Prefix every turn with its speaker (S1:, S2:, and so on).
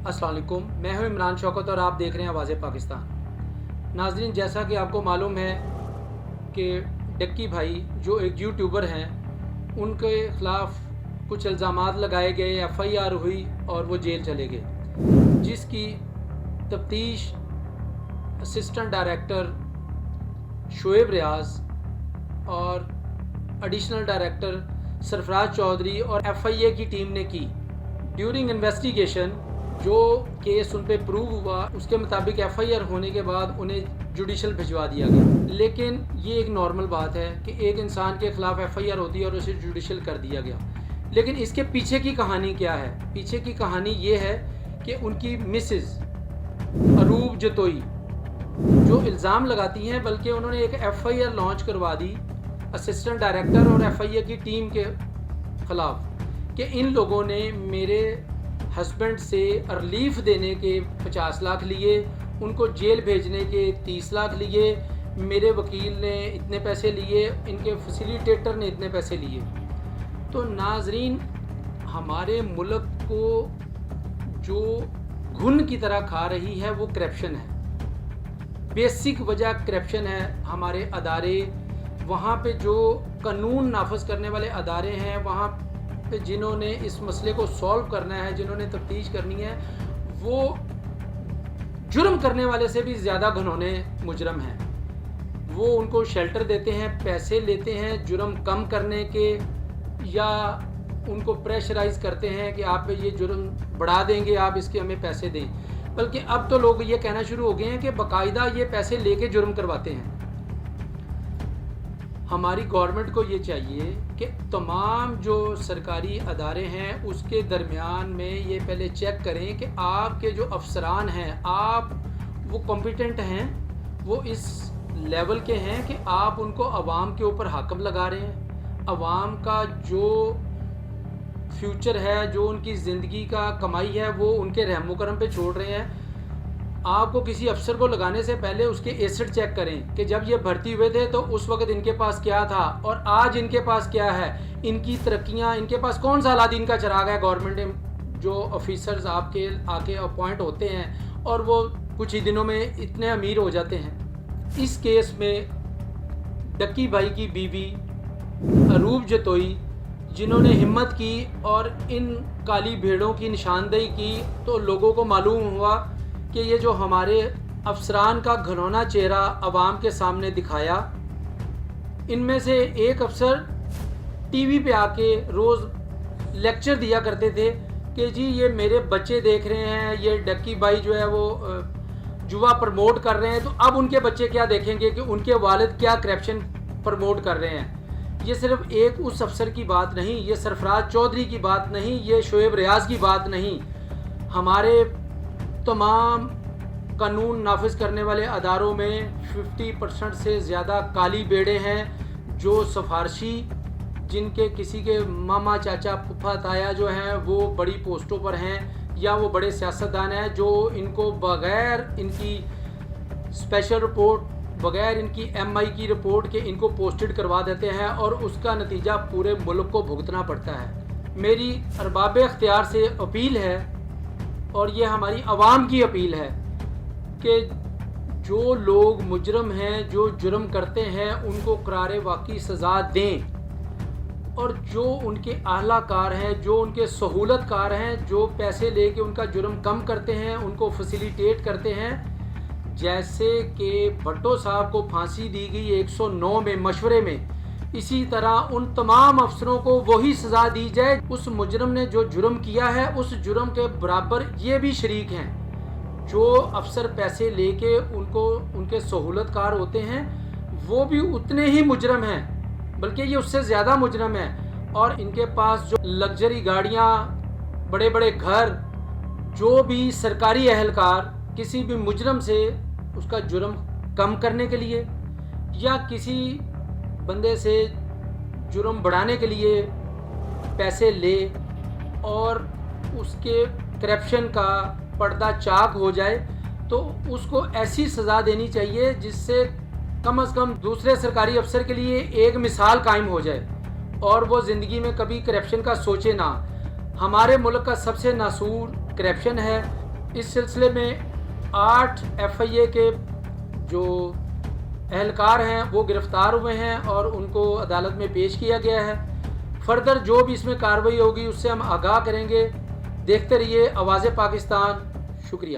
S1: अस्सलाम वालेकुम, मैं हूं इमरान शौकत और आप देख रहे हैं आवाज़ पाकिस्तान। नाज़रीन, जैसा कि आपको मालूम है कि डक्की भाई जो एक यूट्यूबर हैं, उनके ख़िलाफ़ कुछ इल्ज़ामात लगाए गए, FIR हुई और वो जेल चले गए, जिसकी तफ्तीश असिस्टेंट डायरेक्टर शोएब रियाज़ और एडिशनल डायरेक्टर सरफराज चौधरी और FIA की टीम ने की। ड्यूरिंग इन्वेस्टिगेशन जो केस उन पे प्रूव हुआ, उसके मुताबिक FIR होने के बाद उन्हें जुडिशल भिजवा दिया गया। लेकिन ये एक नॉर्मल बात है कि एक इंसान के ख़िलाफ़ FIR होती है और उसे जुडिशल कर दिया गया। लेकिन इसके पीछे की कहानी क्या है? पीछे की कहानी ये है कि उनकी मिसेस अरूब जतोई जो इल्ज़ाम लगाती हैं, बल्कि उन्होंने एक FIR लॉन्च करवा दी असिस्टेंट डायरेक्टर और FIA की टीम के ख़िलाफ़ कि इन लोगों ने मेरे हस्बैंड से रिलीफ देने के 50 लाख लिए, उनको जेल भेजने के 30 लाख लिए, मेरे वकील ने इतने पैसे लिए, इनके फैसिलिटेटर ने इतने पैसे लिए। तो नाजरीन, हमारे मुल्क को जो घुन की तरह खा रही है वो करप्शन है। बेसिक वजह करप्शन है। हमारे अदारे, वहाँ पे जो कानून नाफज करने वाले अदारे हैं, वहाँ पे जिन्होंने इस मसले को सॉल्व करना है, जिन्होंने तफ्तीश करनी है, वो जुर्म करने वाले से भी ज़्यादा घिनौने मुजरम हैं। वो उनको शेल्टर देते हैं, पैसे लेते हैं जुर्म कम करने के, या उनको प्रेशराइज करते हैं कि आप ये जुर्म बढ़ा देंगे, आप इसके हमें पैसे दें। बल्कि अब तो लोग ये कहना शुरू हो गए हैं कि बाकायदा ये पैसे लेके जुर्म करवाते हैं। हमारी गवर्नमेंट को ये चाहिए कि तमाम जो सरकारी अदारे हैं उसके दरमियान में ये पहले चेक करें कि आपके जो अफसरान हैं, आप वो कॉम्पिटेंट हैं, वो इस लेवल के हैं कि आप उनको अवाम के ऊपर हाकम लगा रहे हैं। अवाम का जो फ्यूचर है, जो उनकी ज़िंदगी का कमाई है, वो उनके रहमो करम पे छोड़ रहे हैं। आपको किसी अफसर को लगाने से पहले उसके एसेट चेक करें कि जब ये भर्ती हुए थे तो उस वक्त इनके पास क्या था और आज इनके पास क्या है, इनकी तरक्कियां, इनके पास कौन सा अलादीन का चिराग है। गवर्नमेंट में जो ऑफिसर्स आपके आके अपॉइंट होते हैं और वो कुछ ही दिनों में इतने अमीर हो जाते हैं। इस केस में डक्की भाई की बीवी अरूब जतोई, जिन्होंने हिम्मत की और इन काली भेड़ों की निशानदेही की, तो लोगों को मालूम हुआ कि ये जो हमारे अफसरान का घिनौना चेहरा अवाम के सामने दिखाया। इनमें से एक अफसर टीवी पे आके रोज़ लेक्चर दिया करते थे कि जी ये मेरे बच्चे देख रहे हैं, ये डक्की भाई जो है वो जुआ प्रमोट कर रहे हैं, तो अब उनके बच्चे क्या देखेंगे कि उनके वालिद क्या करप्शन प्रमोट कर रहे हैं। ये सिर्फ एक उस अफसर की बात नहीं, ये सरफराज चौधरी की बात नहीं, ये शोएब रियाज़ की बात नहीं। हमारे तमाम कानून नाफिज करने वाले अदारों में 50% से ज़्यादा काली बेड़े हैं, जो सिफारशी, जिनके किसी के मामा चाचा फूफा ताया जो हैं वो बड़ी पोस्टों पर हैं, या वो बड़े सियासतदान हैं, जो इनको बग़ैर इनकी स्पेशल रिपोर्ट, बग़ैर इनकी MI की रिपोर्ट के इनको पोस्टेड करवा देते हैं और उसका नतीजा पूरे मुल्क को भुगतना पड़ता है। मेरी अरबाब इख्तियार से अपील है और ये हमारी आवाम की अपील है कि जो लोग मुजरम हैं, जो जुर्म करते हैं, उनको करारे वाक़ई सज़ा दें, और जो उनके आलाकार हैं, जो उनके सहूलतकार हैं, जो पैसे लेके उनका जुर्म कम करते हैं, उनको फैसिलिटेट करते हैं। जैसे कि भट्टो साहब को फांसी दी गई 109 में मशवरे में, इसी तरह उन तमाम अफसरों को वही सज़ा दी जाए। उस मुजरम ने जो जुर्म किया है, उस जुर्म के बराबर ये भी शरीक हैं। जो अफसर पैसे लेके उनको, उनके सहूलतकार होते हैं, वो भी उतने ही मुजरम हैं, बल्कि ये उससे ज़्यादा मुजरम है। और इनके पास जो लग्जरी गाड़ियाँ, बड़े बड़े घर, जो भी सरकारी अहलकार किसी भी मुजरम से उसका जुर्म कम करने के लिए या किसी बंदे से जुर्म बढ़ाने के लिए पैसे ले और उसके करप्शन का पर्दा चाक हो जाए, तो उसको ऐसी सज़ा देनी चाहिए जिससे कम से कम दूसरे सरकारी अफसर के लिए एक मिसाल कायम हो जाए और वो ज़िंदगी में कभी करप्शन का सोचे ना। हमारे मुल्क का सबसे नासूर करप्शन है। اس سلسلے میں 8 FIA کے جو اہلکار ہیں وہ گرفتار ہوئے ہیں اور ان کو عدالت میں پیش کیا گیا ہے. فردر جو بھی اس میں کارروائی ہوگی اس سے ہم آگاہ کریں گے. دیکھتے رہیے آواز پاکستان. شکریہ.